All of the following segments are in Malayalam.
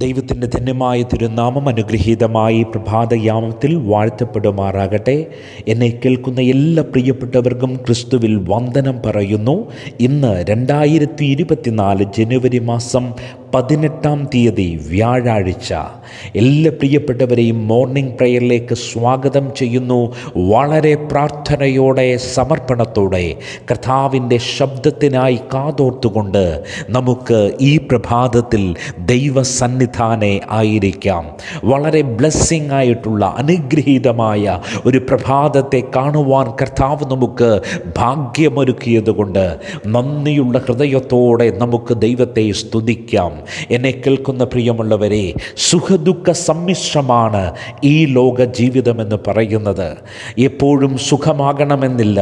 ദൈവത്തിൻ്റെ ധന്യമായ തിരുനാമം അനുഗ്രഹീതമായി പ്രഭാതയാമത്തിൽ വാഴ്ത്തപ്പെടുമാറാകട്ടെ. എന്നെ കേൾക്കുന്ന എല്ലാ പ്രിയപ്പെട്ടവർക്കും ക്രിസ്തുവിൽ വന്ദനം പറയുന്നു. ഇന്ന് 2024 ജനുവരി മാസം 18-ാം തീയതി വ്യാഴാഴ്ച. എല്ലാ പ്രിയപ്പെട്ടവരെയും മോർണിംഗ് പ്രയറിലേക്ക് സ്വാഗതം ചെയ്യുന്നു. വളരെ പ്രാർത്ഥനയോടെ, സമർപ്പണത്തോടെ, കർത്താവിൻ്റെ ശബ്ദത്തിനായി കാതോർത്തുകൊണ്ട് നമുക്ക് ഈ പ്രഭാതത്തിൽ ദൈവസന്നിധാനെ ആയിരിക്കാം. വളരെ ബ്ലെസ്സിങ് ആയിട്ടുള്ള അനുഗ്രഹീതമായ ഒരു പ്രഭാതത്തെ കാണുവാൻ കർത്താവ് നമുക്ക് ഭാഗ്യമൊരുക്കിയതുകൊണ്ട് നന്ദിയുള്ള ഹൃദയത്തോടെ നമുക്ക് ദൈവത്തെ സ്തുതിക്കാം. എന്നെ കേൾക്കുന്ന പ്രിയമുള്ളവരെ, സുഖദുഃഖ സമ്മിശ്രമാണ് ഈ ലോക ജീവിതമെന്ന് പറയുന്നത്. എപ്പോഴും സുഖമാകണമെന്നില്ല,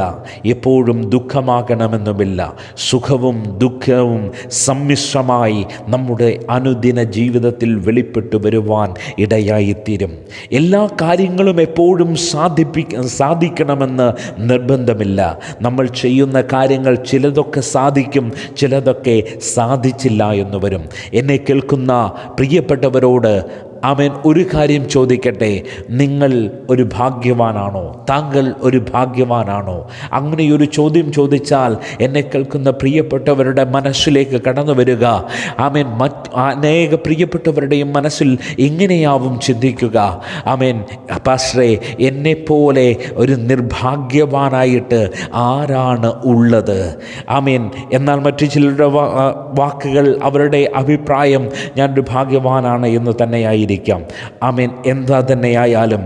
എപ്പോഴും ദുഃഖമാകണമെന്നുമില്ല. സുഖവും ദുഃഖവും സമ്മിശ്രമായി നമ്മുടെ അനുദിന ജീവിതത്തിൽ വെളിപ്പെട്ടു വരുവാൻ ഇടയായിത്തീരും. എല്ലാ കാര്യങ്ങളും എപ്പോഴും സാധിക്കണമെന്ന് നിർബന്ധമില്ല. നമ്മൾ ചെയ്യുന്ന കാര്യങ്ങൾ ചിലതൊക്കെ സാധിക്കും, ചിലതൊക്കെ സാധിച്ചില്ല എന്ന് വരും. എന്നെ കേൾക്കുന്ന പ്രിയപ്പെട്ടവരോട് ആമേൻ, ഒരു കാര്യം ചോദിക്കട്ടെ. നിങ്ങൾ ഒരു ഭാഗ്യവാനാണോ? താങ്കൾ ഒരു ഭാഗ്യവാനാണോ? അങ്ങനെയൊരു ചോദ്യം ചോദിച്ചാൽ എന്നെ കേൾക്കുന്ന പ്രിയപ്പെട്ടവരുടെ മനസ്സിലേക്ക് കടന്നു വരിക. ആമേൻ, അനേക പ്രിയപ്പെട്ടവരുടെയും മനസ്സിൽ ഇങ്ങനെയാവും ചിന്തിക്കുക. ആമേൻ, പാസ്റ്ററേ, എന്നെപ്പോലെ ഒരു നിർഭാഗ്യവാനായിട്ട് ആരാണ് ഉള്ളത്? ആമേൻ. എന്നാൽ മറ്റു ചിലരുടെ വാക്കുകൾ, അവരുടെ അഭിപ്രായം ഞാനൊരു ഭാഗ്യവാനാണ് എന്ന് തന്നെയായിരിക്കും. ആമേൻ. എന്താ തന്നെയായാലും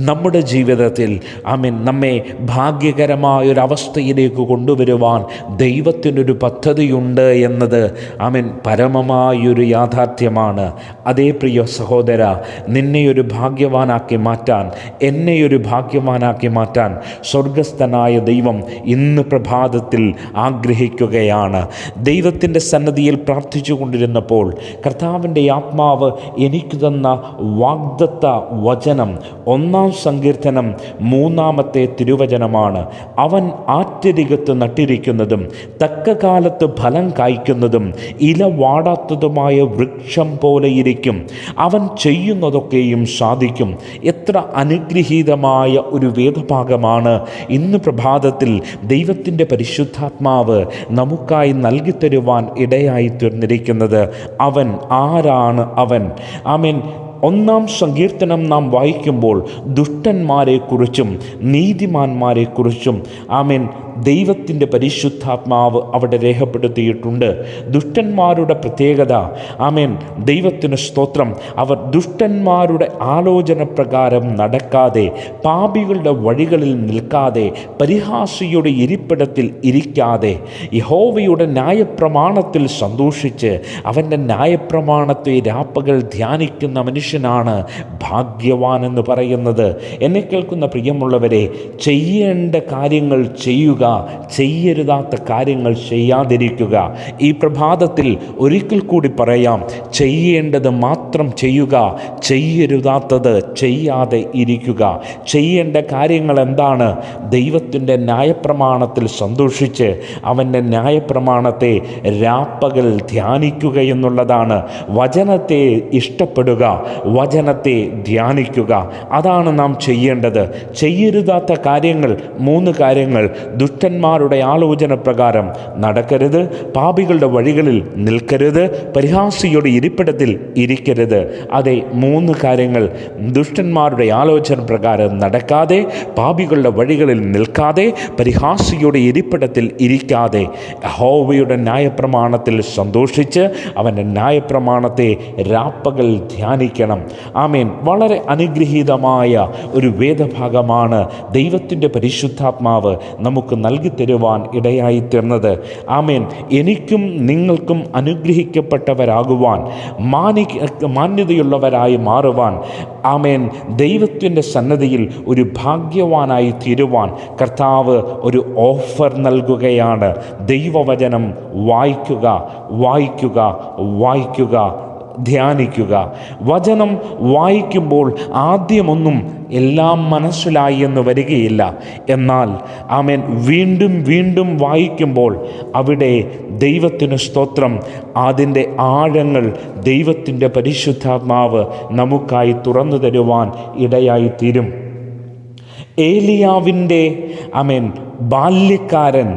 നമ്മുടെ ജീവിതത്തിൽ ആമേൻ നമ്മെ ഭാഗ്യകരമായൊരവസ്ഥയിലേക്ക് കൊണ്ടുവരുവാൻ ദൈവത്തിനൊരു പദ്ധതിയുണ്ട് എന്നത് ആമേൻ പരമമായൊരു യാഥാർത്ഥ്യമാണ്. അതേ പ്രിയ സഹോദര, നിന്നെയൊരു ഭാഗ്യവാനാക്കി മാറ്റാൻ, എന്നെയൊരു ഭാഗ്യവാനാക്കി മാറ്റാൻ സ്വർഗസ്ഥനായ ദൈവം ഇന്ന് പ്രഭാതത്തിൽ ആഗ്രഹിക്കുകയാണ്. ദൈവത്തിൻ്റെ സന്നദ്ധിയിൽ പ്രാർത്ഥിച്ചു കൊണ്ടിരുന്നപ്പോൾ കർത്താവിൻ്റെ ആത്മാവ് എനിക്ക് തന്ന വാഗ്ദത്ത വചനം 1-ാം സങ്കീർത്തനം 3-ാമത്തെ തിരുവചനമാണ്. അവൻ ആറ്റരികത്ത് നട്ടിരിക്കുന്നതും തക്ക കാലത്ത് ഫലം കായ്ക്കുന്നതും ഇല വാടാത്തതുമായ വൃക്ഷം പോലെ ഇരിക്കും. അവൻ ചെയ്യുന്നതൊക്കെയും സാധിക്കും. എത്ര അനുഗ്രഹീതമായ ഒരു വേദഭാഗമാണ് ഇന്ന് പ്രഭാതത്തിൽ ദൈവത്തിൻ്റെ പരിശുദ്ധാത്മാവ് നമുക്കായി നൽകിത്തരുവാൻ ഇടയായി തീർന്നിരിക്കുന്നത്. അവൻ ആരാണ്? അവൻ ആമേൻ. 1-ാം സങ്കീർത്തനം നാം വായിക്കുമ്പോൾ ദുഷ്ടന്മാരെക്കുറിച്ചും നീതിമാന്മാരെക്കുറിച്ചും ആമേൻ ദൈവത്തിൻ്റെ പരിശുദ്ധാത്മാവ് അവിടെ രേഖപ്പെടുത്തിയിട്ടുണ്ട്. ദുഷ്ടന്മാരുടെ പ്രത്യേകത, ആമേൻ, ദൈവത്തിന് സ്തോത്രം, അവർ ദുഷ്ടന്മാരുടെ ആലോചന പ്രകാരം നടക്കാതെ, പാപികളുടെ വഴികളിൽ നിൽക്കാതെ, പരിഹാസിയുടെ ഇരിപ്പിടത്തിൽ ഇരിക്കാതെ, യഹോവയുടെ ന്യായപ്രമാണത്തിൽ സന്തോഷിച്ച് അവൻ്റെ ന്യായപ്രമാണത്തെ രാപ്പകൽ ധ്യാനിക്കുന്ന മനുഷ്യനാണ് ഭാഗ്യവാൻ എന്ന് പറയുന്നത്. എന്നെ കേൾക്കുന്ന പ്രിയമുള്ളവരെ, ചെയ്യേണ്ട കാര്യങ്ങൾ ചെയ്യുക, ചെയ്യരുതാത്ത കാര്യങ്ങൾ ചെയ്യാതിരിക്കുക. ഈ പ്രഭാതത്തിൽ ഒരിക്കൽ കൂടി പറയാം, ചെയ്യേണ്ടത് മാത്രം ചെയ്യുക, ചെയ്യരുതാത്തത് ചെയ്യാതെ ഇരിക്കുക. ചെയ്യേണ്ട കാര്യങ്ങൾ എന്താണ്? ദൈവത്തിൻ്റെ ന്യായപ്രമാണത്തിൽ സന്തോഷിച്ച് അവൻ്റെ ന്യായപ്രമാണത്തെ രാപ്പകൽ ധ്യാനിക്കുക എന്നുള്ളതാണ്. വചനത്തെ ഇഷ്ടപ്പെടുക, വചനത്തെ ധ്യാനിക്കുക, അതാണ് നാം ചെയ്യേണ്ടത്. ചെയ്യരുതാത്ത കാര്യങ്ങൾ 3 കാര്യങ്ങൾ: ദുഷ്ടന്മാരുടെ ആലോചന പ്രകാരം നടക്കരുത്, പാപികളുടെ വഴികളിൽ നിൽക്കരുത്, പരിഹാസിയുടെ ഇരിപ്പിടത്തിൽ ഇരിക്കരുത്. അതെ, 3 കാര്യങ്ങൾ. ദുഷ്ടന്മാരുടെ ആലോചന പ്രകാരം നടക്കാതെ, പാപികളുടെ വഴികളിൽ നിൽക്കാതെ, പരിഹാസിയുടെ ഇരിപ്പിടത്തിൽ ഇരിക്കാതെ, യഹോവയുടെ ന്യായപ്രമാണത്തിൽ സന്തോഷിച്ച് അവൻ്റെ ന്യായപ്രമാണത്തെ രാപ്പകൽ ധ്യാനിക്കണം. ആമേൻ. വളരെ അനുഗ്രഹീതമായ ഒരു വേദഭാഗമാണ് ദൈവത്തിൻ്റെ പരിശുദ്ധാത്മാവ് നമുക്ക് നൽകി തരുവാൻ ഇടയായിത്തീർന്നത്. ആമേൻ. എനിക്കും നിങ്ങൾക്കും അനുഗ്രഹിക്കപ്പെട്ടവരാകുവാൻ, മാന്യതയുള്ളവരായി മാറുവാൻ, ആമേൻ, ദൈവത്തിൻ്റെ സന്നദ്ധിയിൽ ഒരു ഭാഗ്യവാനായി തീരുവാൻ കർത്താവ് ഒരു ഓഫർ നൽകുകയാണ്. ദൈവവചനം വായിക്കുക, വായിക്കുക, വായിക്കുക. ധ്യാനിക്കുക. വചനം വായിക്കുമ്പോൾ ആദ്യമൊന്നും എല്ലാം മനസ്സിലായി എന്ന് വരികയില്ല. എന്നാൽ ആമേൻ വീണ്ടും വീണ്ടും വായിക്കുമ്പോൾ അവിടെ ദൈവത്തിന് സ്തോത്രം, അതിൻ്റെ ആഴങ്ങൾ ദൈവത്തിൻ്റെ പരിശുദ്ധാത്മാവ് നമുക്കായി തുറന്നു തരുവാൻ ഇടയായിത്തീരും. ഏലിയാവിൻ്റെ ബാല്യക്കാരൻ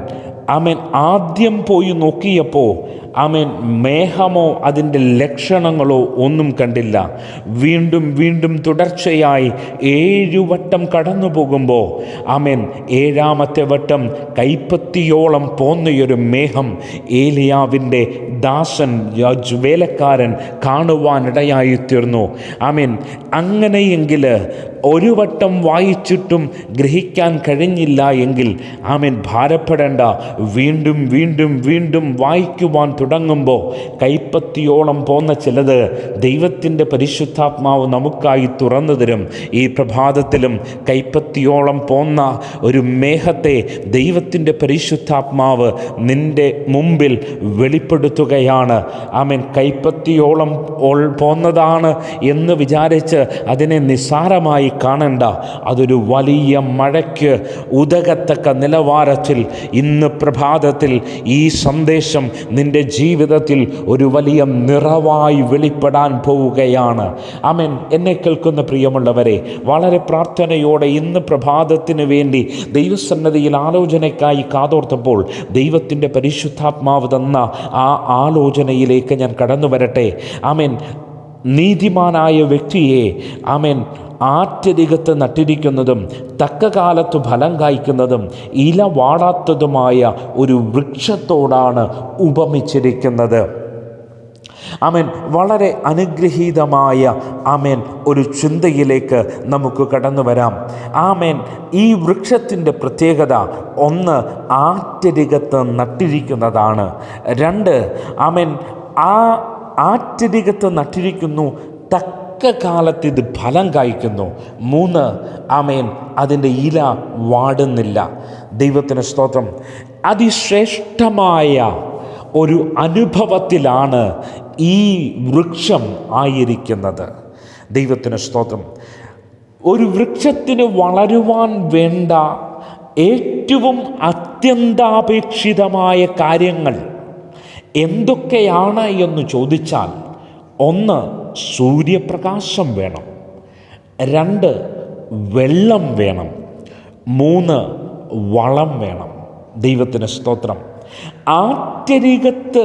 ആദ്യം പോയി നോക്കിയപ്പോൾ മേഘമോ അതിൻ്റെ ലക്ഷണങ്ങളോ ഒന്നും കണ്ടില്ല. വീണ്ടും വീണ്ടും തുടർച്ചയായി 7 വട്ടം കടന്നു പോകുമ്പോൾ ഏഴാമത്തെ വട്ടം കൈപ്പത്തിയോളം പോന്നയൊരു മേഘം ഏലിയാവിൻ്റെ ദാസൻ വേലക്കാരൻ കാണുവാനിടയായിത്തീർന്നു. അങ്ങനെയെങ്കിൽ ഒരു വട്ടം വായിച്ചിട്ടും ഗ്രഹിക്കാൻ കഴിഞ്ഞില്ല എങ്കിൽ ഭാരപ്പെടേണ്ട. വീണ്ടും വീണ്ടും വീണ്ടും വായിക്കുവാൻ തുടങ്ങുമ്പോൾ കൈപ്പത്തിയോളം പോന്ന ചിലത് ദൈവത്തിൻ്റെ പരിശുദ്ധാത്മാവ് നമുക്കായി തുറന്നു തരും. ഈ പ്രഭാതത്തിലും കൈപ്പത്തിയോളം പോന്ന ഒരു മേഘത്തെ ദൈവത്തിൻ്റെ പരിശുദ്ധാത്മാവ് നിൻ്റെ മുമ്പിൽ വെളിപ്പെടുത്തുകയാണ്. കൈപ്പത്തിയോളം പോന്നതാണ് എന്ന് വിചാരിച്ച് അതിനെ നിസ്സാരമായി കാണണ്ട. അതൊരു വലിയ മഴയ്ക്ക് ഉതകത്തക്ക നിലവാരത്തിൽ ഇന്ന് പ്രഭാതത്തിൽ ഈ സന്ദേശം നിൻ്റെ ജീവിതത്തിൽ ഒരു വലിയ നിറവായി വെളിപ്പെടാൻ പോവുകയാണ്. എന്നെ കേൾക്കുന്ന പ്രിയമുള്ളവരെ, വളരെ പ്രാർത്ഥനയോടെ ഇന്ന് പ്രഭാതത്തിന് വേണ്ടി ദൈവസന്നിധിയിൽ ആലോചനയ്ക്കായി കാതോർത്തപ്പോൾ ദൈവത്തിൻ്റെ പരിശുദ്ധാത്മാവ് തന്ന ആ ആലോചനയിലേക്ക് ഞാൻ കടന്നു വരട്ടെ. നീതിമാനായ വ്യക്തിയെ ആറ്റരികത്ത് നട്ടിരിക്കുന്നതും തക്ക കാലത്ത് ഫലം കായ്ക്കുന്നതും ഇല വാടാത്തതുമായ ഒരു വൃക്ഷത്തോടാണ് ഉപമിച്ചിരിക്കുന്നത്. വളരെ അനുഗ്രഹീതമായ ഒരു ചിന്തയിലേക്ക് നമുക്ക് കടന്നു വരാം. ഈ വൃക്ഷത്തിൻ്റെ പ്രത്യേകത, 1, ആറ്റരികത്ത് നട്ടിരിക്കുന്നതാണ്. 2, ആ ആറ്റരികത്ത് നട്ടിരിക്കുന്നു, തക്ക കാലത്ത് ഇത് ഫലം കായ്ക്കുന്നു. 3, അതിൻ്റെ ഇല വാടുന്നില്ല. ദൈവത്തിന് സ്തോത്രം. അതിശ്രേഷ്ഠമായ ഒരു അനുഭവത്തിലാണ് ഈ വൃക്ഷം ആയിരിക്കുന്നത്. ദൈവത്തിന് സ്തോത്രം. ഒരു വൃക്ഷത്തിന് വളരുവാൻ വേണ്ട ഏറ്റവും അത്യന്താപേക്ഷിതമായ കാര്യങ്ങൾ എന്തൊക്കെയാണ് എന്ന് ചോദിച്ചാൽ, 1, സൂര്യപ്രകാശം വേണം. 2, വെള്ളം വേണം. 3, വളം വേണം. ദൈവത്തിന് സ്തോത്രം. ആറ്റരികത്ത്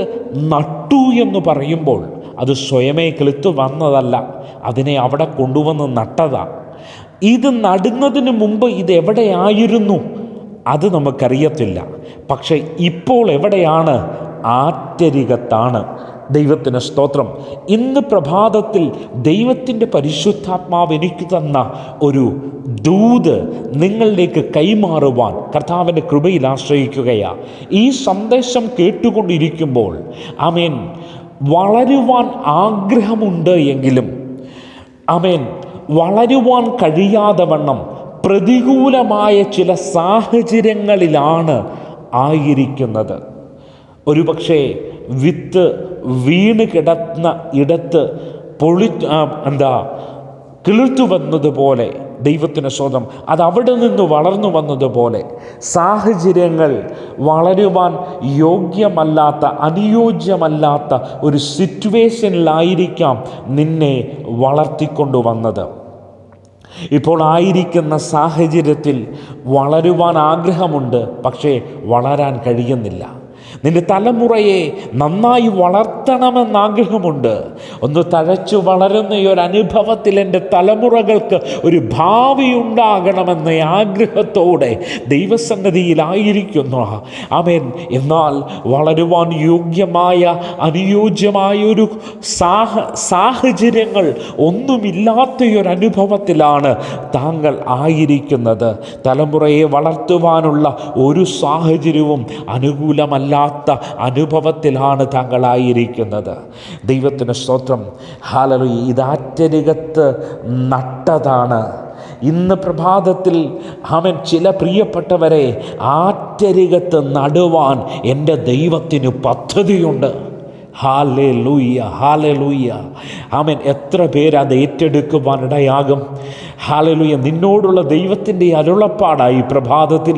നട്ടു എന്ന് പറയുമ്പോൾ അത് സ്വയമേ കിളുത്തു വന്നതല്ല, അതിനെ അവിടെ കൊണ്ടുവന്ന് നട്ടതാ. ഇത് നടുന്നതിന് മുമ്പ് ഇതെവിടെയായിരുന്നു അത് നമുക്കറിയത്തില്ല. പക്ഷേ ഇപ്പോൾ എവിടെയാണ്? ആറ്റരികത്താണ്. ദൈവത്തിന് സ്തോത്രം. ഇന്ന് പ്രഭാതത്തിൽ ദൈവത്തിൻ്റെ പരിശുദ്ധാത്മാവ് എനിക്ക് തന്ന ഒരു ദൂത് നിങ്ങളിലേക്ക് കൈമാറുവാൻ കർത്താവിൻ്റെ കൃപയിൽ ആശ്രയിക്കുകയാണ്. ഈ സന്ദേശം കേട്ടുകൊണ്ടിരിക്കുമ്പോൾ വളരുവാൻ ആഗ്രഹമുണ്ട് എങ്കിലും വളരുവാൻ കഴിയാതെ വണ്ണം പ്രതികൂലമായ ചില സാഹചര്യങ്ങളിലാണ് ആയിരിക്കുന്നത്. ഒരുപക്ഷെ വിത്ത് വീണ് കിടന്ന ഇടത്ത് കിളിർത്തു വന്നതുപോലെ, ദൈവത്തിന് സ്വന്തം അത് അവിടെ നിന്ന് വളർന്നു വന്നതുപോലെ സാഹചര്യങ്ങൾ വളരുവാൻ യോഗ്യമല്ലാത്ത, അനുയോജ്യമല്ലാത്ത ഒരു സിറ്റുവേഷനിലായിരിക്കാം നിന്നെ വളർത്തിക്കൊണ്ടുവന്നത്. ഇപ്പോൾ ആയിരിക്കുന്ന സാഹചര്യത്തിൽ വളരുവാൻ ആഗ്രഹമുണ്ട്, പക്ഷേ വളരാൻ കഴിയുന്നില്ല. നിന്റെ തലമുറയെ നന്നായി വളർത്തണമെന്നാഗ്രഹമുണ്ട്. ഒന്ന് തഴച്ചു വളരുന്ന ഈ ഒരു അനുഭവത്തിൽ എൻ്റെ തലമുറകൾക്ക് ഒരു ഭാവി ഉണ്ടാകണമെന്ന ആഗ്രഹത്തോടെ ദൈവസന്നിധിയിലായിരിക്കുന്നു. എന്നാൽ വളരുവാൻ യോഗ്യമായ, അനുയോജ്യമായ ഒരു സാഹചര്യങ്ങൾ ഒന്നുമില്ലാത്തൊരനുഭവത്തിലാണ് താങ്കൾ ആയിരിക്കുന്നത്. തലമുറയെ വളർത്തുവാനുള്ള ഒരു സാഹചര്യവും അനുകൂലമല്ല അനുഭവത്തിലാണ് താങ്കളായിരിക്കുന്നത്. ദൈവത്തിന് സ്തോത്രം. ഹല്ലേലൂയ. ഇതാറ്റരികത്ത് നട്ടതാണ്. ഇന്ന് പ്രഭാതത്തിൽ ചില പ്രിയപ്പെട്ടവരെ ആറ്റരികത്ത് നടുവാൻ എൻ്റെ ദൈവത്തിന് പദ്ധതിയുണ്ട്. ഹല്ലേലൂയ, ഹല്ലേലൂയ. ആമേൻ. എത്ര പേര് അത് ഏറ്റെടുക്കുവാനിടയാകും? ഹല്ലേലൂയ. നിന്നോടുള്ള ദൈവത്തിൻ്റെ അരുളപ്പാടായി പ്രഭാതത്തിൽ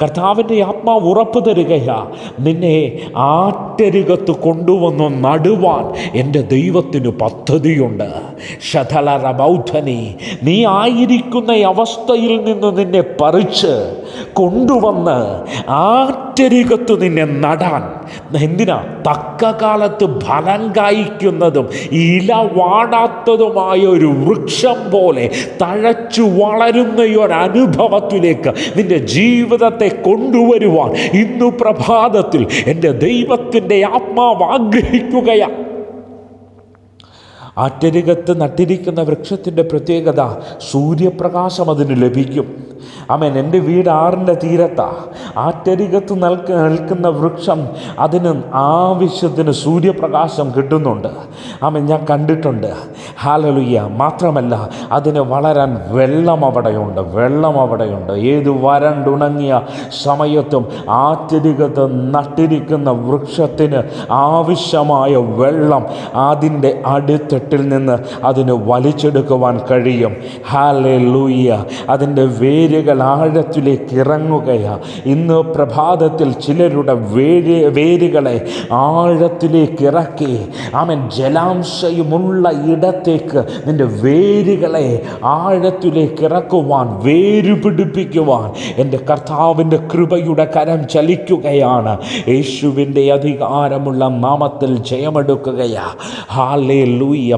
കർത്താവിൻ്റെ ആത്മാവ് ഉറപ്പ് തരികയാ. നിന്നെ ആറ്റരികത്ത് കൊണ്ടുവന്ന് നടുവാൻ എൻ്റെ ദൈവത്തിന് പദ്ധതിയുണ്ട്. ശതലറബൗധനി, നീ ആയിരിക്കുന്ന അവസ്ഥയിൽ നിന്ന് നിന്നെ പറിച്ച് കൊണ്ടുവന്ന് ആറ്റരികത്ത് നിന്നെ നടാൻ. എന്തിനാ? തക്ക കാലത്ത് ഫലം കായ്ക്കുന്നതും ഇല വാടാത്തതുമായ ഒരു വൃക്ഷം പോലെ തഴച്ചു വളരുന്ന ഒരനുഭവത്തിലേക്ക് നിന്റെ ജീവിതത്തെ കൊണ്ടുവരുവാൻ ഇന്നു പ്രഭാതത്തിൽ എൻ്റെ ദൈവത്തിൻ്റെ ആത്മാവ് ആഗ്രഹിക്കുകയാണ്. ആറ്റരികത്ത് നട്ടിരിക്കുന്ന വൃക്ഷത്തിൻ്റെ പ്രത്യേകത, സൂര്യപ്രകാശം അതിന് ലഭിക്കും. ആമേൻ. എൻ്റെ വീട് ആറിൻ്റെ തീരത്താണ്. ആറ്റരികത്ത് നിൽക്കുന്ന വൃക്ഷം അതിന് ആവശ്യത്തിന് സൂര്യപ്രകാശം കിട്ടുന്നുണ്ട്. ആമേൻ. ഞാൻ കണ്ടിട്ടുണ്ട്. ഹല്ലേലൂയ. മാത്രമല്ല, അതിന് വളരാൻ വെള്ളം അവിടെയുണ്ട്. ഏത് വരണ്ടുണങ്ങിയ സമയത്തും ആറ്റരികത്ത് നട്ടിരിക്കുന്ന വൃക്ഷത്തിന് ആവശ്യമായ വെള്ളം അതിൻ്റെ അടിത്തട്ടിൽ നിന്ന് അതിന് വലിച്ചെടുക്കുവാൻ കഴിയും. ഹല്ലേലൂയ. അതിൻ്റെ വേരുകൾ ആഴത്തിലേക്ക് ഇറങ്ങുകയാണ്. ഇന്ന് പ്രഭാതത്തിൽ ചിലരുടെ വേരുകളെ ആഴത്തിലേക്ക് ഇറക്കി, ആമേൻ, ജലാംശമുള്ള ഇടത്തേക്ക് നിന്റെ വേരുകളെ ആഴത്തിലേക്ക് ഇറക്കുവാൻ, വേര് പിടിപ്പിക്കുവാൻ എൻ്റെ കർത്താവിൻ്റെ കൃപയുടെ കരം ചലിക്കുകയാണ്. യേശുവിൻ്റെ അധികാരമുള്ള നാമത്തിൽ ജയമെടുക്കുകയാ. ഹല്ലേലൂയ.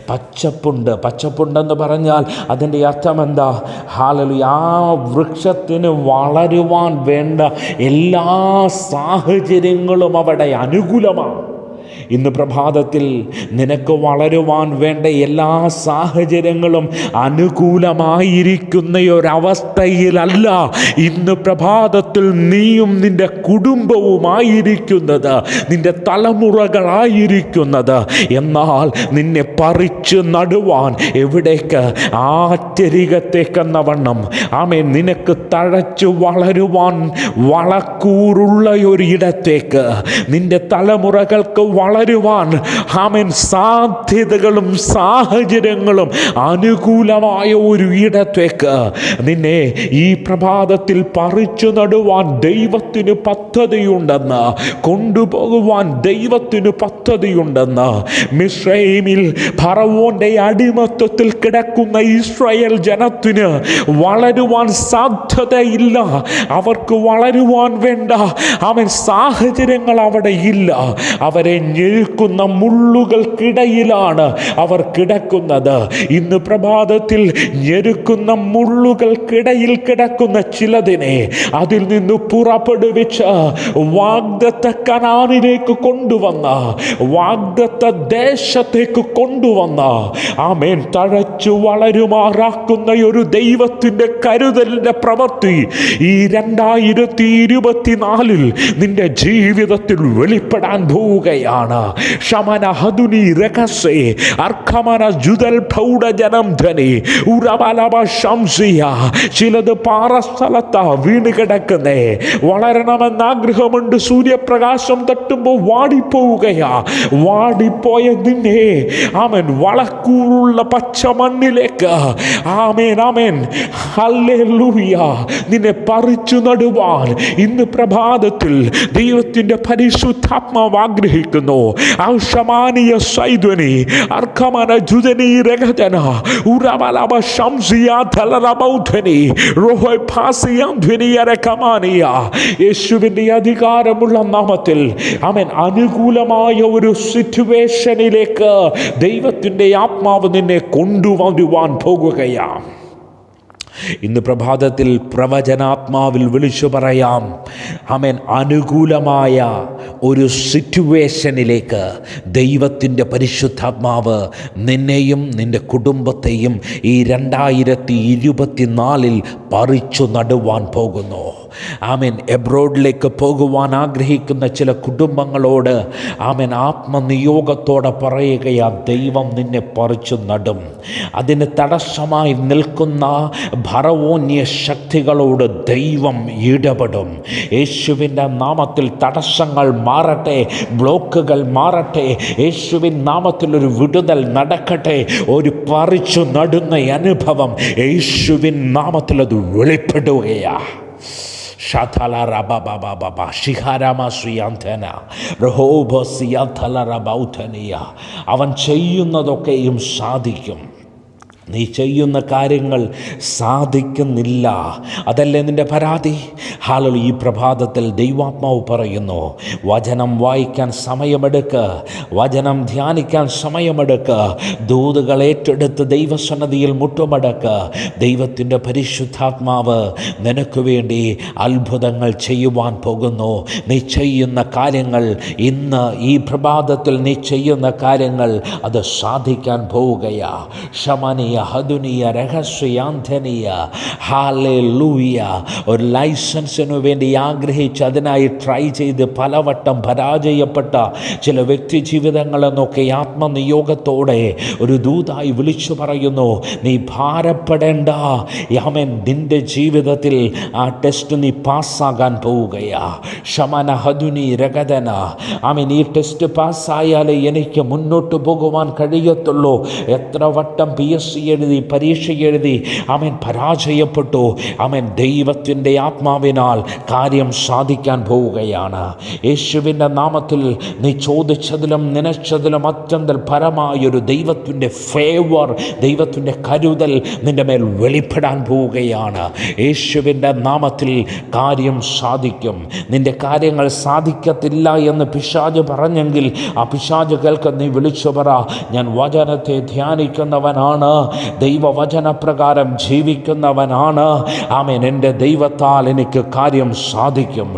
പച്ചപ്പുണ്ടെന്ന് പറഞ്ഞാൽ അതിൻ്റെ അർത്ഥം എന്താ? ഹല്ലേലൂയ. ആ വൃക്ഷത്തിന് വളരുവാൻ വേണ്ട എല്ലാ സാഹചര്യങ്ങളും അവിടെ അനുകൂലമാണ്. ഇന്ന് പ്രഭാതത്തിൽ നിനക്ക് വളരുവാൻ വേണ്ട എല്ലാ സാഹചര്യങ്ങളും അനുകൂലമായിരിക്കുന്ന ഒരവസ്ഥയിലല്ല ഇന്ന് പ്രഭാതത്തിൽ നീയും നിൻ്റെ കുടുംബവുമായിരിക്കുന്നത്, നിൻ്റെ തലമുറകളായിരിക്കുന്നത്. എന്നാൽ നിന്നെ പറിച്ച് നടുവാൻ എവിടേക്ക്? ആറ്റരികത്തേക്കെന്ന വണ്ണം. ആമേൻ. നിനക്ക് തഴച്ചു വളരുവാൻ വളക്കൂറുള്ള ഒരിടത്തേക്ക്, നിൻ്റെ തലമുറകൾക്ക് വളരുവാൻ, ആമേൻ, സാധ്യതകളും സാഹചര്യങ്ങളും അനുകൂലമായ ഒരു ഇടത്തേക്ക് നിന്നെ ഈ പ്രഭാതത്തിൽ പറിച്ചു നടുവാൻ ദൈവത്തിന് പദ്ധതിയുണ്ടെന്ന്, കൊണ്ടുപോകുവാൻ ദൈവത്തിന് പദ്ധതിയുണ്ടെന്ന്. മിസ്രയീമിൽ ഫറവോന്റെ അടിമത്വത്തിൽ കിടക്കുന്ന ഇസ്രായേൽ ജനത്തിന് വളരുവാൻ സാധ്യതയില്ല. അവർക്ക് വളരുവാൻ വേണ്ട, ആമേൻ, സാഹചര്യങ്ങൾ അവിടെ ഇല്ല. അവരെ ഞെരുക്കുന്ന മുള്ളുകൾക്കിടയിലാണ് അവർ കിടക്കുന്നത്. ഇന്ന് പ്രഭാതത്തിൽ ഞെരുക്കുന്ന മുള്ളുകൾക്കിടയിൽ കിടക്കുന്ന ചിലതിനെ അതിൽ നിന്ന് പുറപ്പെടുവിച്ച് വാഗ്ദത്ത കനാനിലേക്ക് കൊണ്ടുവന്ന, വാഗ്ദത്ത ദേശത്തേക്ക് കൊണ്ടുവന്ന, ആമേൻ, തഴച്ചു വളരുമാറാക്കുന്ന ഒരു ദൈവത്തിൻ്റെ കരുതലിൻ്റെ പ്രവൃത്തി ഈ 2024 നിന്റെ ജീവിതത്തിൽ വെളിപ്പെടാൻ പോവുകയാണ്. ശമന ഹദുനി രഹസ്യ അർഖമന ജുദൽ പ്രൗഢ ജനം ധനി ഉറബലബ ശംസിയ. ചിലത് പാറസ്ഥലത്താ വീണ് കിടക്കുന്നേ. വളരണമെന്ന് ആഗ്രഹമുണ്ട്. സൂര്യപ്രകാശം തട്ടുമ്പോൾ വാടിപ്പോവുകയാ. വാടിപ്പോയ നിന്നെ, ആമേൻ, വളക്കൂറുള്ള പച്ച മണ്ണിലേക്ക്, ആമേൻ, ആമേൻ, ഹല്ലേലൂയ, നിന്നെ പറിച്ചു നടുവാൻ ഇന്ന് പ്രഭാതത്തിൽ ദൈവത്തിൻ്റെ പരിശുദ്ധാത്മാവ് ആഗ്രഹിക്കുന്നു. ഔഷമാനിയ സൈദ്വനി അർഖമന ജുദനി രഗജന ഉറബലബ ശംസിയ ധലറബൗധനി റോഹോയ് ഫാസിയാം ധ്വനിയര കമാനിയ. യേശുവിൻ്റെ അധികാരമുള്ള നാമത്തിൽ, ആമേൻ, അനുകൂലമായ ഒരു സിറ്റുവേഷനിലേക്ക് ദൈവത്തിൻ്റെ ആത്മാവ് നിന്നെ കൊണ്ടുവരുവാൻ പോകുകയാണ്. ഇന്ന് പ്രഭാതത്തിൽ പ്രവചനാത്മാവിൽ വിളിച്ചു പറയാം, ആമേൻ, അനുകൂലമായ ഒരു സിറ്റുവേഷനിലേക്ക് ദൈവത്തിൻ്റെ പരിശുദ്ധാത്മാവ് നിന്നെയും നിൻ്റെ കുടുംബത്തെയും ഈ 2024 പറിച്ചു നടുവാൻ പോകുന്നു. ആമേൻ. എബ്രോഡിലേക്ക് പോകുവാൻ ആഗ്രഹിക്കുന്ന ചില കുടുംബങ്ങളോട്, ആമേൻ, ആത്മനിയോഗത്തോടെ പറയുകയാ, ദൈവം നിന്നെ പറിച്ചു നടും. അതിന് തടസ്സമായി നിൽക്കുന്ന ഫറവോന്യ ശക്തികളോട് ദൈവം ഇടപെടും. യേശുവിൻ്റെ നാമത്തിൽ തടസ്സങ്ങൾ മാറട്ടെ, ബ്ലോക്കുകൾ മാറട്ടെ. യേശുവിൻ നാമത്തിൽ ഒരു വിടുതൽ നടക്കട്ടെ. ഒരു പറിച്ചു നടുന്ന അനുഭവം യേശുവിൻ നാമത്തിൽ അത് വെളിപ്പെടുകയാ. അവൻ ചെയ്യുന്നതൊക്കെയും സാധിക്കും. നീ ചെയ്യുന്ന കാര്യങ്ങൾ സാധിക്കുന്നില്ല, അതല്ലേ നിൻ്റെ പരാതി? ഹല്ലേലൂയ. ഈ പ്രഭാതത്തിൽ ദൈവാത്മാവ് പറയുന്നു, വചനം വായിക്കാൻ സമയമെടുക്ക്, വചനം ധ്യാനിക്കാൻ സമയമെടുക്ക്, ദൂതുകൾ ഏറ്റെടുത്ത് ദൈവസന്നിധിയിൽ മുട്ടുമടക്ക്. ദൈവത്തിൻ്റെ പരിശുദ്ധാത്മാവ് നിനക്ക് വേണ്ടി അത്ഭുതങ്ങൾ ചെയ്യുവാൻ പോകുന്നു. നീ ചെയ്യുന്ന കാര്യങ്ങൾ, ഇന്ന് ഈ പ്രഭാതത്തിൽ നീ ചെയ്യുന്ന കാര്യങ്ങൾ അത് സാധിക്കാൻ പോവുകയാ. ശമനിയ ഹദുനിയ രഹസ്യാന്ധനിയ ഹല്ലേലൂയ. ഒരു ലൈസൻസിനു വേണ്ടി ആഗ്രഹിച്ച് അതിനായി ട്രൈ ചെയ്ത് പലവട്ടം പരാജയപ്പെട്ട ചില വ്യക്തി ജീവിതങ്ങളെന്നൊക്കെ ആത്മനിയോഗത്തോടെ ഒരു ദൂതായി വിളിച്ചു പറയുന്നു, നീ ഭാരപ്പെടേണ്ട. ആമേൻ. നിന്റെ ജീവിതത്തിൽ ആ ടെസ്റ്റ് നീ പാസ്സാകാൻ പോവുകയാ. ശമന ഹദുനി രഗതന. ആമേൻ. ഈ ടെസ്റ്റ് പാസ്സായാലേ എനിക്ക് മുന്നോട്ട് പോകുവാൻ കഴിയത്തുള്ളൂ. എത്ര വട്ടം PSC എഴുതി, പരീക്ഷ എഴുതി, അവൻ പരാജയപ്പെട്ടു. അവൻ ദൈവത്തിൻ്റെ ആത്മാവിനാൽ കാര്യം സാധിക്കാൻ പോവുകയാണ്. യേശുവിൻ്റെ നാമത്തിൽ നീ ചോദിച്ചതിലും നനച്ചതിലും അത്യന്തം പരമായൊരു ദൈവത്തിൻ്റെ ഫേവർ, ദൈവത്തിൻ്റെ കരുതൽ നിൻ്റെ മേൽ വെളിപ്പെടാൻ പോവുകയാണ്. യേശുവിൻ്റെ നാമത്തിൽ കാര്യം സാധിക്കും. നിൻ്റെ കാര്യങ്ങൾ സാധിക്കത്തില്ല എന്ന് പിശാച് പറഞ്ഞെങ്കിൽ ആ പിശാച് കേൾക്കാൻ നീ വിളിച്ചു പറ, ഞാൻ വചനത്തെ ധ്യാനിക്കുന്നവനാണ്, ദൈവവചനപ്രകാരം ജീവിക്കുന്നവനാണ്. ആമേൻ. എൻ്റെ ദൈവത്താൽ എനിക്ക് കാര്യം സാധിക്കും.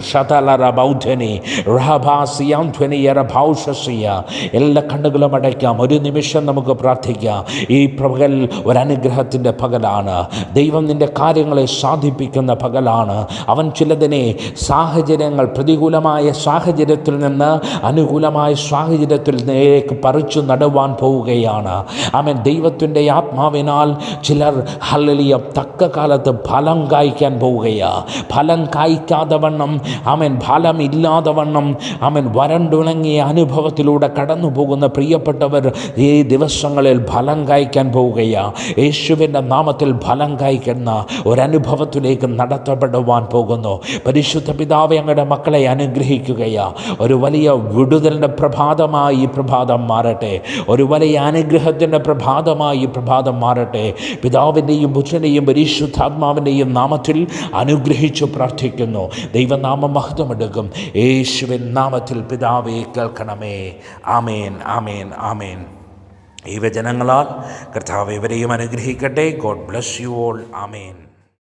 എല്ലാ കണ്ണുകളും അടയ്ക്കാം. ഒരു നിമിഷം നമുക്ക് പ്രാർത്ഥിക്കാം. ഈ പകൽ ഒരനുഗ്രഹത്തിൻ്റെ പകലാണ്. ദൈവം നിൻ്റെ കാര്യങ്ങളെ സാധിപ്പിക്കുന്ന പകലാണ്. അവൻ ചിലതിനെ സാഹചര്യങ്ങൾ, പ്രതികൂലമായ സാഹചര്യത്തിൽ നിന്ന് അനുകൂലമായ സാഹചര്യത്തിലേക്ക് പറിച്ചു നടുവാൻ പോവുകയാണ്. അവൻ ദൈവത്തിൻ്റെ ആത്മാവിനാൽ ചിലർ ഹല്ലേലൂയ തക്ക കാലത്ത് ഫലം കായ്ക്കാൻ പോവുകയാ. ഫലം കായ്ക്കാതെ വണ്ണം, അവൻ ഫലമില്ലാതെ വണ്ണം, അവൻ വരണ്ടുണങ്ങിയ അനുഭവത്തിലൂടെ കടന്നു പോകുന്ന പ്രിയപ്പെട്ടവർ ഈ ദിവസങ്ങളിൽ ഫലം കായ്ക്കാൻ പോവുകയാ. യേശുവിൻ്റെ നാമത്തിൽ ഫലം കായ്ക്കുന്ന ഒരനുഭവത്തിലേക്ക് നടത്തപ്പെടുവാൻ പോകുന്നു. പരിശുദ്ധ പിതാവേ, അങ്ങയുടെ മക്കളെ അനുഗ്രഹിക്കുകയാ. ഒരു വലിയ വിടുതലിൻ്റെ പ്രഭാതമായി ഈ പ്രഭാതം മാറട്ടെ. ഒരു വലിയ അനുഗ്രഹത്തിൻ്റെ പ്രഭാതമായി ഈ പ്രഭാതം മാറട്ടെ. പിതാവിൻ്റെയും പുത്രൻ്റെയും പരിശുദ്ധാത്മാവിൻ്റെയും നാമത്തിൽ അനുഗ്രഹിച്ചു പ്രാർത്ഥിക്കുന്നു. ദൈവനാമം മഹത്വമെടുക്കും. യേശുവിൻ നാമത്തിൽ പിതാവേ കേൾക്കണമേ. ആമേൻ, ആമേൻ, ആമേൻ. ഈ വചനങ്ങളാൽ കർത്താവ് ഇവരെയും അനുഗ്രഹിക്കട്ടെ. God bless you all. Amen.